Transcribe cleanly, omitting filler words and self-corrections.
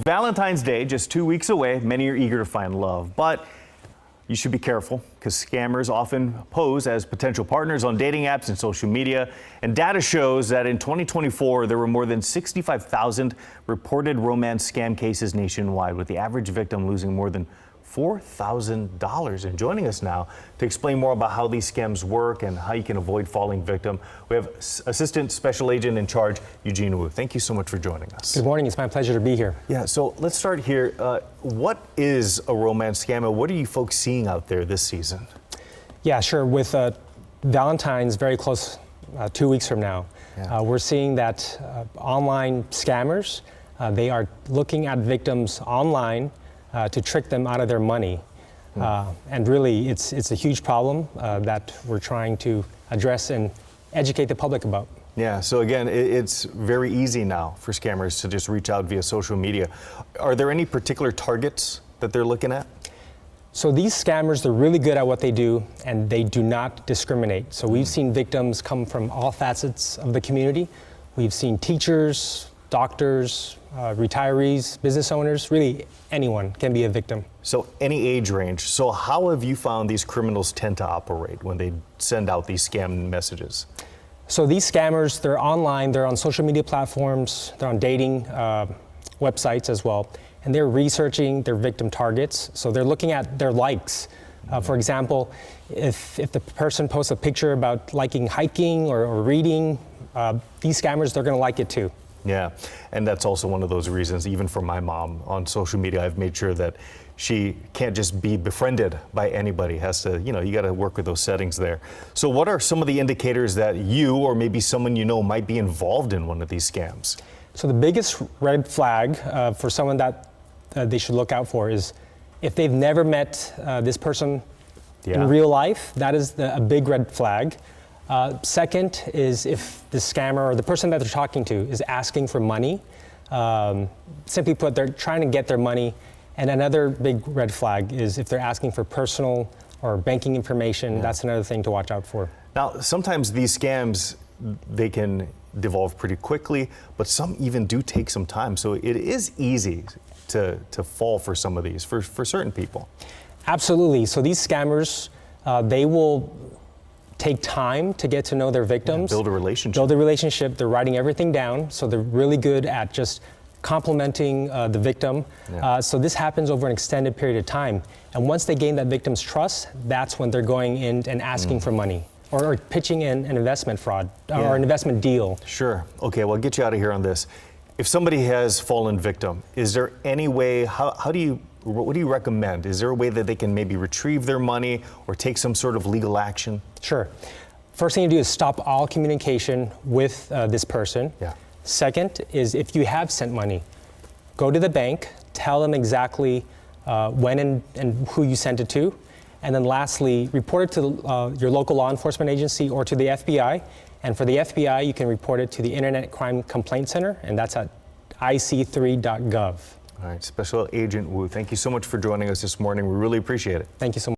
Valentine's Day, just 2 weeks away, many are eager to find love, but you should be careful because scammers often pose as potential partners on dating apps and social media. And data shows that in 2024, there were more than 65,000 reported romance scam cases nationwide, with the average victim losing more than $4,000. And joining us now to explain more about how these scams work and how you can avoid falling victim, we have Assistant Special Agent in Charge, Eugene Wu. Thank you so much for joining us. Good morning. It's my pleasure to be here. Yeah, so let's start here. What is a romance scam and what are you folks seeing out there this season? Yeah, sure. With Valentine's very close, 2 weeks from now, we're seeing that online scammers, they are looking at victims online to trick them out of their money. And really, it's a huge problem that we're trying to address and educate the public about. Yeah, so again, it's very easy now for scammers to just reach out via social media. Are there any particular targets that they're looking at? So these scammers, they're really good at what they do, and they do not discriminate. So we've seen victims come from all facets of the community. We've seen teachers, doctors, retirees, business owners, really anyone can be a victim. So any age range. So how have you found these criminals tend to operate when they send out these scam messages? So these scammers, they're online, they're on social media platforms, they're on dating websites as well, and they're researching their victim targets. So they're looking at their likes. For example, if the person posts a picture about liking hiking or reading, these scammers, they're gonna like it too. Yeah, and that's also one of those reasons, even for my mom on social media, I've made sure that she can't just be befriended by anybody. Has to, you got to work with those settings there. So what are some of the indicators that you or maybe someone you know might be involved in one of these scams? So the biggest red flag for someone that they should look out for is if they've never met this person in real life, that is a big red flag. Second is if the scammer or the person that they're talking to is asking for money. Simply put, they're trying to get their money. And another big red flag is if they're asking for personal or banking information. That's another thing to watch out for. Now, sometimes these scams, they can devolve pretty quickly, but some even do take some time. So it is easy to fall for some of these, for certain people. Absolutely. So these scammers, they will take time to get to know their victims. Build a relationship. Build a relationship. They're writing everything down, so they're really good at just complimenting the victim. So this happens over an extended period of time. And once they gain that victim's trust, that's when they're going in and asking for money or pitching in an investment fraud or an investment deal. Sure. Okay, well, I'll get you out of here on this. If somebody has fallen victim, is there any way, what do you recommend? Is there a way that they can maybe retrieve their money or take some sort of legal action? Sure. First thing you do is stop all communication with this person. Second is if you have sent money, go to the bank, tell them exactly when and who you sent it to. And then lastly, report it to your local law enforcement agency or to the FBI. And for the FBI, you can report it to the Internet Crime Complaint Center, and that's at ic3.gov. All right, Special Agent Wu, thank you so much for joining us this morning. We really appreciate it. Thank you so much.